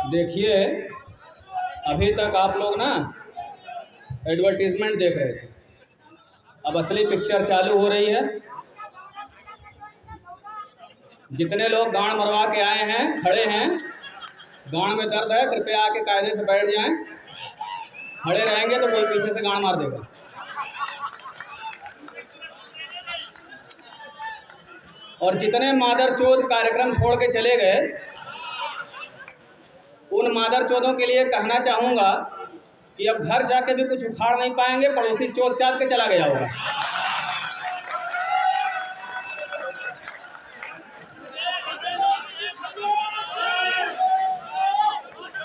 देखिए, अभी तक आप लोग ना एडवर्टीजमेंट देख रहे थे। अब असली पिक्चर चालू हो रही है। जितने लोग गांड मरवा के आए हैं, खड़े हैं, गांड में दर्द है, कृपया आके कायदे से बैठ जाएं। खड़े रहेंगे तो कोई पीछे से गांड मार देगा। और जितने मादरचोद कार्यक्रम छोड़ के चले गए, उन मादरचोदों के लिए कहना चाहूँगा कि अब घर जाके भी कुछ उखाड़ नहीं पाएंगे, पड़ोसी चोद चाद के चला गया होगा।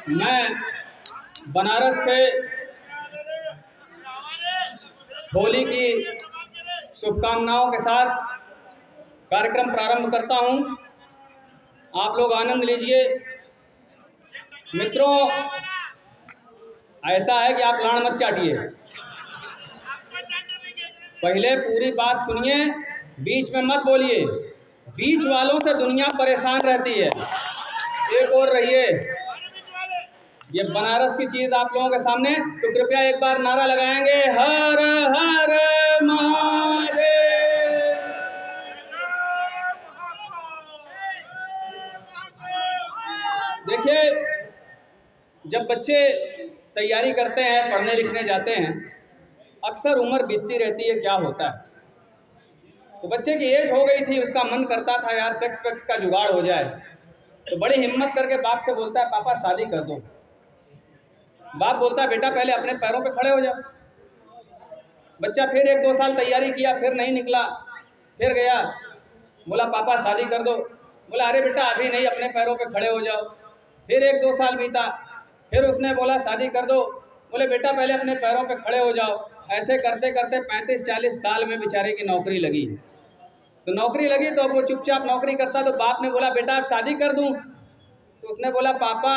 मैं बनारस से होली की शुभकामनाओं के साथ कार्यक्रम प्रारंभ करता हूं। आप लोग आनंद लीजिए। मित्रों, ऐसा है कि आप लाड़ मत चाटिए, पहले पूरी बात सुनिए, बीच में मत बोलिए। बीच वालों से दुनिया परेशान रहती है। एक और रहिए, ये बनारस की चीज आप लोगों के सामने, तो कृपया एक बार नारा लगाएंगे, हर हर महादेव। देखिए, जब बच्चे तैयारी करते हैं, पढ़ने लिखने जाते हैं, अक्सर उम्र बीतती रहती है, क्या होता है, तो बच्चे की एज हो गई थी, उसका मन करता था यार सेक्स वेक्स का जुगाड़ हो जाए, तो बड़ी हिम्मत करके बाप से बोलता है, पापा शादी कर दो। बाप बोलता है, बेटा पहले अपने पैरों पे खड़े हो जाओ। बच्चा फिर 1-2 साल तैयारी किया, फिर नहीं निकला, फिर गया, बोला पापा शादी कर दो। बोला अरे बेटा अभी नहीं, अपने पैरों पे खड़े हो जाओ। फिर 1-2 साल बीता, फिर उसने बोला शादी कर दो। बोले बेटा पहले अपने पैरों पे खड़े हो जाओ। ऐसे करते करते 35-40 साल में बेचारे की नौकरी लगी। तो नौकरी लगी तो अब वो चुपचाप नौकरी करता, तो बाप ने बोला बेटा अब शादी कर दूं। तो उसने बोला पापा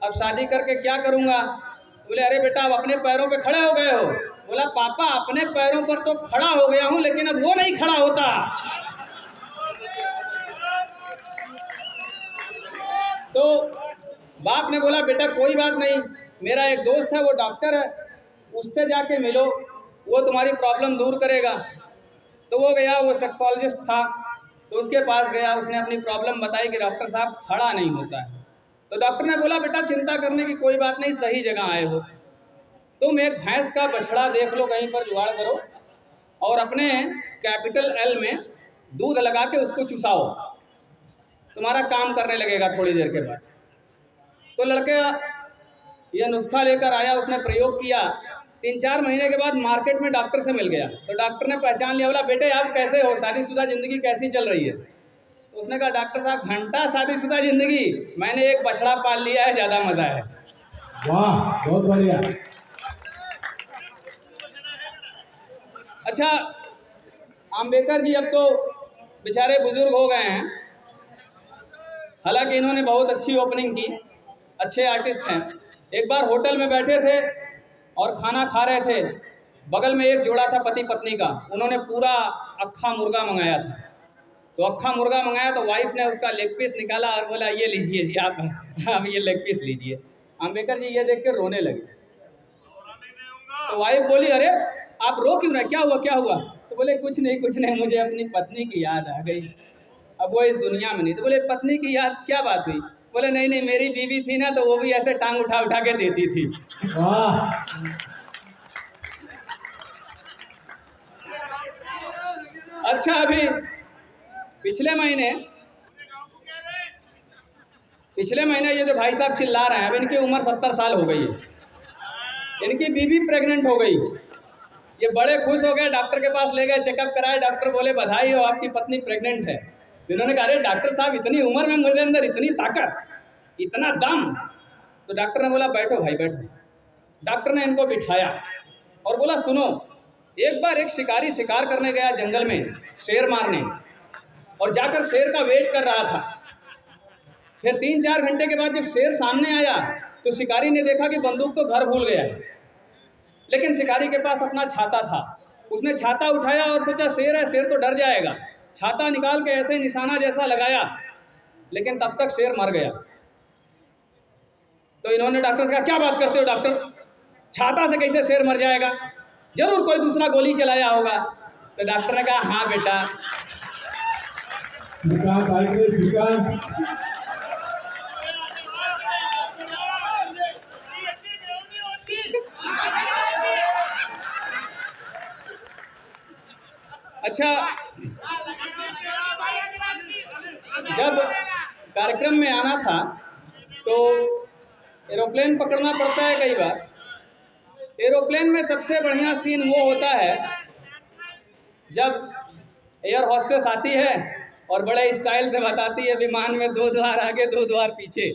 अब शादी करके क्या करूंगा। बोले अरे बेटा अब अपने पैरों पे खड़े हो गए हो। बोला पापा अपने पैरों पर तो खड़ा हो गया हूं, लेकिन अब वो नहीं खड़ा होता। तो बाप ने बोला बेटा कोई बात नहीं, मेरा एक दोस्त है वो डॉक्टर है, उससे जाके मिलो, वो तुम्हारी प्रॉब्लम दूर करेगा। तो वो गया, वो सेक्सोलॉजिस्ट था, तो उसके पास गया, उसने अपनी प्रॉब्लम बताई कि डॉक्टर साहब खड़ा नहीं होता है। तो डॉक्टर ने बोला बेटा चिंता करने की कोई बात नहीं, सही जगह आए हो। तुम एक भैंस का बछड़ा देख लो, कहीं पर जुगाड़ करो और अपने कैपिटल एल में दूध लगा के उसको चुसाओ, तुम्हारा काम करने लगेगा थोड़ी देर के बाद। तो लड़का यह नुस्खा लेकर आया, उसने प्रयोग किया। 3-4 महीने के बाद मार्केट में डॉक्टर से मिल गया, तो डॉक्टर ने पहचान लिया। बोला बेटे आप कैसे हो, शादीशुदा जिंदगी कैसी चल रही है। तो उसने कहा डॉक्टर साहब घंटा शादीशुदा जिंदगी, मैंने एक बछड़ा पाल लिया है, ज़्यादा मज़ा है। वाह बहुत बढ़िया। अच्छा आम्बेडकर जी अब तो बेचारे बुजुर्ग हो गए हैं, हालांकि इन्होंने बहुत अच्छी ओपनिंग की, अच्छे आर्टिस्ट हैं। एक बार होटल में बैठे थे और खाना खा रहे थे, बगल में एक जोड़ा था पति पत्नी का, उन्होंने पूरा अक्खा मुर्गा मंगाया था। तो अक्खा मुर्गा मंगाया तो वाइफ ने उसका लेग पीस निकाला और बोला ये लीजिए जी आप ये लेग पीस लीजिए। अम्बेडकर जी ये देख के रोने लगे। तो वाइफ बोली अरे आप रो क्यों रहे, क्या हुआ क्या हुआ। तो बोले कुछ नहीं, मुझे अपनी पत्नी की याद आ गई, अब वो इस दुनिया में नहीं। तो बोले पत्नी की याद, क्या बात हुई। बोले नहीं मेरी बीवी थी ना, तो वो भी ऐसे टांग उठा उठा के देती थी। अच्छा अभी पिछले महीने ये जो भाई साहब चिल्ला रहे हैं, अब इनकी उम्र 70 साल हो गई है, इनकी बीवी प्रेग्नेंट हो गई। ये बड़े खुश हो गए, डॉक्टर के पास ले गए, चेकअप कराए, डॉक्टर बोले बधाई हो आपकी पत्नी प्रेग्नेंट है। इन्होंने कहा अरे डॉक्टर साहब इतनी उम्र में मेरे अंदर इतनी ताकत, इतना दम। तो डॉक्टर ने बोला बैठो भाई बैठो। डॉक्टर ने इनको बिठाया और बोला सुनो, एक बार एक शिकारी शिकार करने गया जंगल में, शेर मारने, और जाकर शेर का वेट कर रहा था। फिर 3-4 घंटे के बाद जब शेर सामने आया तो शिकारी ने देखा कि बंदूक तो घर भूल गया है, लेकिन शिकारी के पास अपना छाता था। उसने छाता उठाया और सोचा शेर है, शेर तो डर जाएगा। छाता निकाल के ऐसे निशाना जैसा लगाया, लेकिन तब तक शेर मर गया। तो इन्होंने डॉक्टर से कहा, क्या बात करते हो डॉक्टर, छाता से कैसे शेर मर जाएगा, जरूर कोई दूसरा गोली चलाया होगा। तो डॉक्टर ने कहा, हाँ बेटा। श्रीकांत आएंगे, श्रीकांत। अच्छा, जब कार्यक्रम में आना था तो एरोप्लेन पकड़ना पड़ता है कई बार। एरोप्लेन में सबसे बढ़िया सीन वो होता है जब एयर हॉस्टेस आती है और बड़े स्टाइल से बताती है विमान में 2 द्वार आगे 2 द्वार पीछे।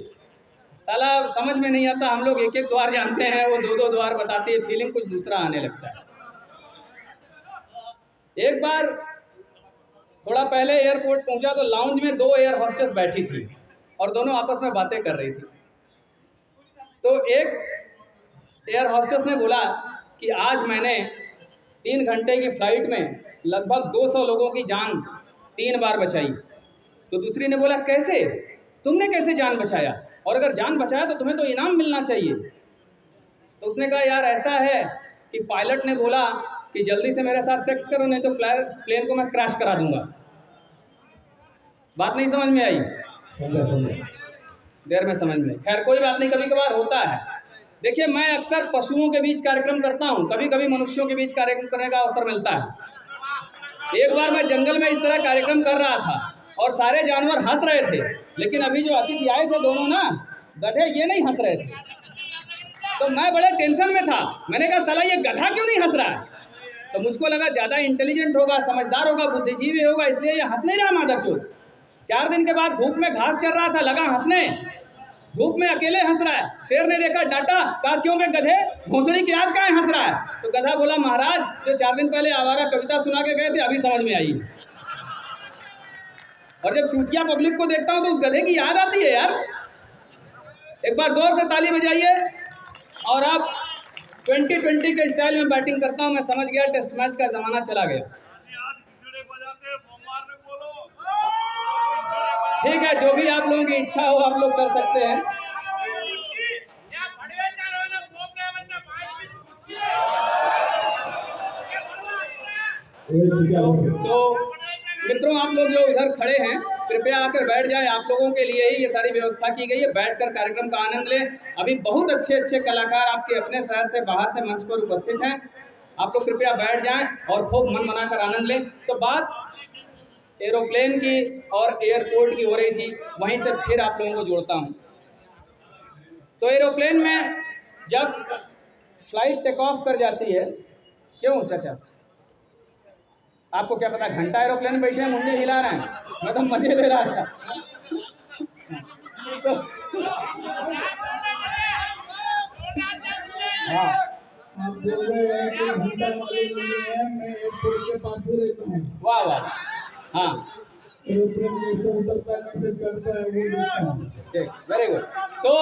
साला समझ में नहीं आता, हम लोग एक एक द्वार जानते हैं, वो 2 द्वार बताती है, फीलिंग कुछ दूसरा आने लगता है। एक बार थोड़ा पहले एयरपोर्ट पहुंचा तो लाउंज में 2 एयर हॉस्टेस बैठी थी और दोनों आपस में बातें कर रही थी। तो एक एयर हॉस्टेस ने बोला कि आज मैंने 3 घंटे की फ्लाइट में लगभग 200 लोगों की जान 3 बार बचाई। तो दूसरी ने बोला, कैसे, तुमने कैसे जान बचाया, और अगर जान बचाया तो तुम्हें तो इनाम मिलना चाहिए। तो उसने कहा, यार ऐसा है कि पायलट ने बोला कि जल्दी से मेरे साथ सेक्स करो, नहीं तो प्लेन को मैं क्रैश करा दूंगा। बात नहीं समझ में आई? देर में समझ में। खैर कोई बात नहीं, कभी कभार होता है। देखिए, मैं अक्सर पशुओं के बीच कार्यक्रम करता हूँ, कभी कभी मनुष्यों के बीच कार्यक्रम करने का अवसर मिलता है। एक बार मैं जंगल में इस तरह कार्यक्रम कर रहा था और सारे जानवर हंस रहे थे, लेकिन अभी जो अतिथि आए थे दोनों ना गधे, ये नहीं हंस रहे थे। तो मैं बड़े टेंशन में था। मैंने कहा, साला ये गधा क्यों नहीं हंस रहा है? तो मुझको लगा ज़्यादा इंटेलिजेंट होगा, समझदार होगा, बुद्धिजीवी होगा, इसलिए ये हंस नहीं रहा मादरचोद। 4 दिन के बाद धूप में घास चर रहा था, लगा हंसने, धूप में अकेले हंस रहा है। शेर ने देखा, डांटा, कहा, क्यों बे गधे, भोंसड़ी की आज कहाँ हंस रहा है? तो गधा बोला, महाराज जो 4 दिन पहले आवारा कविता सुना के गए थे अभी समझ में आई। और जब चूतिया पब्लिक को देखता हूँ तो उस गधे की याद आती है यार। एक बार जोर से ताली बजाइए। और अब 2020 के स्टाइल में बैटिंग करता हूँ। मैं समझ गया टेस्ट मैच का जमाना चला गया। ठीक है, जो भी आप लोगों की इच्छा हो आप लोग कर सकते हैं। तो मित्रों, आप लोग जो उधर खड़े हैं कृपया आकर बैठ जाएं। आप लोगों के लिए ही ये सारी व्यवस्था की गई है, बैठकर कार्यक्रम का आनंद लें। अभी बहुत अच्छे अच्छे कलाकार आपके अपने शहर से बाहर से मंच पर उपस्थित हैं। आप लोग कृपया बैठ जाएं और खूब मन बनाकर आनंद लें। तो बात एरोप्लेन की और एयरपोर्ट की हो रही थी, वहीं से फिर आप लोगों को जोड़ता हूँ। तो एरोप्लेन में जब फ्लाइट टेक ऑफ कर जाती है, क्यों चाचा, आपको क्या पता, घंटा एरोप्लेन में बैठे हैं, मुंडी हिला रहे हैं, मैं तो मजे ले रहा था। तो हाँ, आप बोल रहे हैं कि घंटा मालूम नहीं है, मैं एयरपोर्ट के पास ही रहता हूँ। वाह वाह, हाँ, एरोप्लेन कैसे उतरता है, कैसे चढ़ता है, वो देखता हूँ। ठीक, वेरी गुड। तो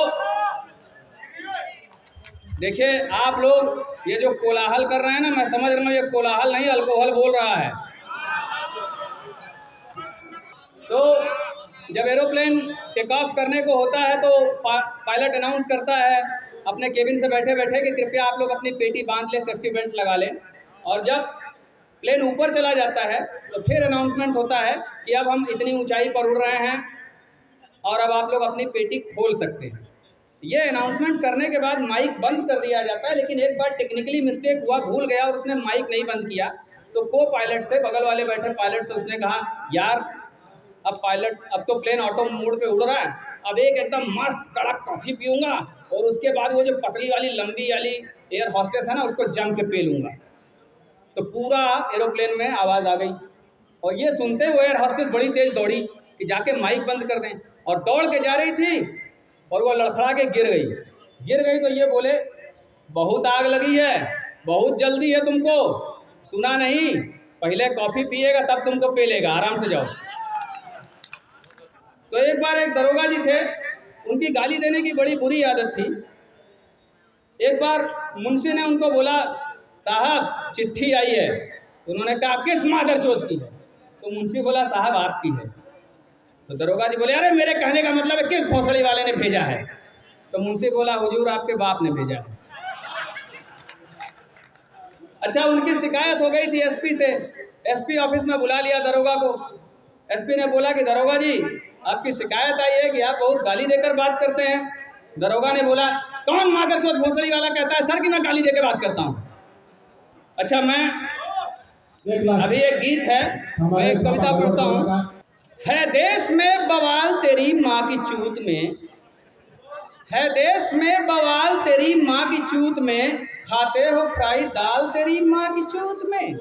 देखिए, आप लोग ये जो कोलाहल कर रहे हैं ना, मैं समझ रहा हूँ ये कोलाहल नहीं, अल्कोहल बोल रहा है। तो जब एरोप्लेन टेक ऑफ करने को होता है तो पायलट अनाउंस करता है अपने केबिन से बैठे बैठे कि कृपया आप लोग अपनी पेटी बांध लें, सेफ्टी बेल्ट लगा लें। और जब प्लेन ऊपर चला जाता है तो फिर अनाउंसमेंट होता है कि अब हम इतनी ऊंचाई पर उड़ रहे हैं और अब आप लोग अपनी पेटी खोल सकते हैं। ये अनाउंसमेंट करने के बाद माइक बंद कर दिया जाता है, लेकिन एक बार टेक्निकली मिस्टेक हुआ, भूल गया और उसने माइक नहीं बंद किया। तो को पायलट से, बगल वाले बैठे पायलट से उसने कहा, यार अब तो प्लेन ऑटो मोड पे उड़ रहा है, अब एक एकदम मस्त कड़क कॉफ़ी पीऊँगा और उसके बाद वो जो पतली वाली लंबी वाली एयर हॉस्टेस है ना, उसको जम के पी लूँगा। तो पूरा एरोप्लेन में आवाज़ आ गई और ये सुनते हुए एयर हॉस्टेस बड़ी तेज़ दौड़ी कि जाके माइक बंद कर दें, और दौड़ के जा रही थी और वो लड़खड़ा के गिर गई। तो ये बोले, बहुत आग लगी है, बहुत जल्दी है तुमको, सुना नहीं, पहले कॉफ़ी पिएगा तब तुमको पी लेगा, आराम से जाओ। तो एक बार एक दरोगा जी थे, उनकी गाली देने की बड़ी बुरी आदत थी। एक बार मुंशी ने उनको बोला, साहब चिट्ठी आई है। तो उन्होंने कहा, किस मादरचोद की है? तो मुंशी बोला, साहब आपकी है। तो दरोगा जी बोले, अरे मेरे कहने का मतलब है किस भोसड़ी वाले ने भेजा है? तो मुंशी बोला हुजूर आपके बाप ने भेजा है। अच्छा, उनकी शिकायत हो गई थी एसपी से, एसपी ऑफिस में बुला लिया दरोगा को। एसपी ने बोला कि दरोगा जी आपकी शिकायत आई है कि आप बहुत गाली देकर बात करते हैं। दरोगा ने बोला कौन मादरचोद भोसड़ी वाला कहता है सर कि मैं गाली देकर बात करता हूँ। अच्छा, मैं अभी एक गीत है, मैं एक कविता पढ़ता हूँ। है देश में बवाल तेरी माँ की चूत में, है देश में बवाल तेरी माँ की चूत में, खाते हो फ्राई दाल तेरी माँ की चूत में।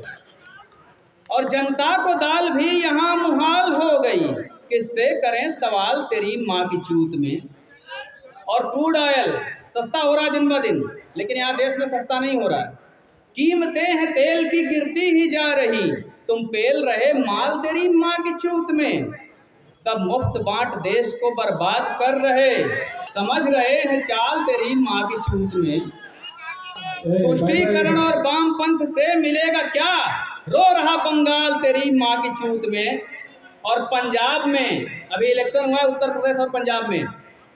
और जनता को दाल भी यहाँ मुहाल हो गई, किससे करें सवाल तेरी माँ की चूत में। और क्रूड ऑयल सस्ता हो रहा है दिन ब दिन, लेकिन यहाँ देश में सस्ता नहीं हो रहा है। कीमतें हैं तेल की गिरती ही जा रही, तुम पेल रहे माल तेरी माँ की चूत में। सब मुफ्त बांट देश को बर्बाद कर रहे, समझ रहे हैं चाल तेरी माँ की छूत में। तुष्टीकरण और वामपंथ से मिलेगा क्या, रो रहा बंगाल तेरी माँ की चूत में। और पंजाब में अभी इलेक्शन हुआ है, उत्तर प्रदेश और पंजाब में।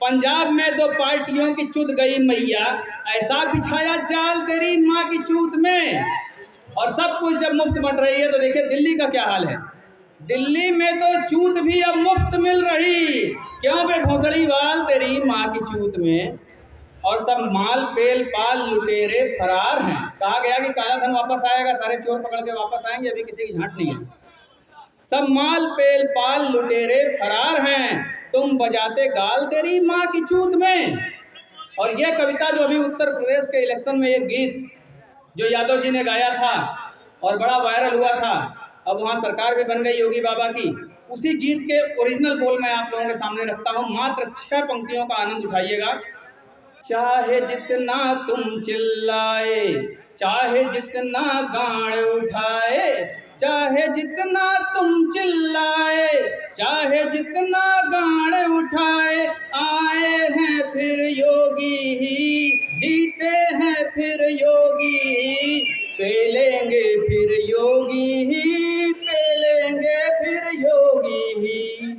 पंजाब में दो पार्टियों की चुद गई मैया, ऐसा बिछाया जाल तेरी माँ की चूत में। और सब कुछ जब मुफ्त बंट रही है तो देखिए दिल्ली का क्या हाल है। दिल्ली में तो चूत भी अब मुफ्त मिल रही, क्यों बे घोंसड़ी वाल तेरी माँ की चूत में। और सब माल पेल पाल लुटेरे फरार हैं। कहा गया कि काला धन वापस आएगा, सारे चोर पकड़ के वापस आएंगे, अभी किसी की झांट नहीं है। सब माल पेल पाल लुटेरे फरार हैं, तुम बजाते गाल तेरी माँ की चूत में। और यह कविता जो अभी उत्तर प्रदेश के इलेक्शन में एक गीत जो यादव जी ने गाया था और बड़ा वायरल हुआ था, अब वहाँ सरकार भी बन गई योगी बाबा की, उसी गीत के ओरिजिनल बोल मैं आप लोगों के सामने रखता हूँ। मात्र 6 पंक्तियों का आनंद उठाइएगा। चाहे जितना तुम चिल्लाए, चाहे जितना गाड़ उठाए, चाहे जितना तुम चिल्लाए, चाहे जितना गाड़ उठाए, आए हैं फिर योगी ही, जीते हैं फिर योगी ही, पेलेंगे फिर योगी ही, पेलेंगे फिर योगी ही।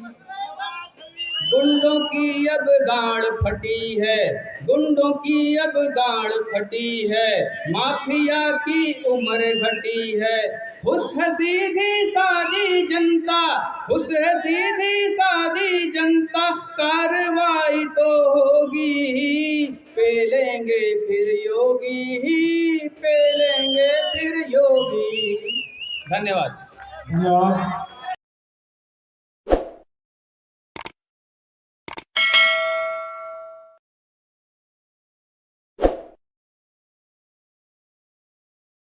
गुंडों की अब गाड़ फटी है, गुंडों की अब गाड़ फटी है, माफिया की उम्र घटी है। खुश है सीधी सादी जनता, खुश है सीधी सादी जनता, कार्रवाई तो होगी ही, पेलेंगे फिर योगी ही, पेलेंगे फिर योगी। धन्यवाद।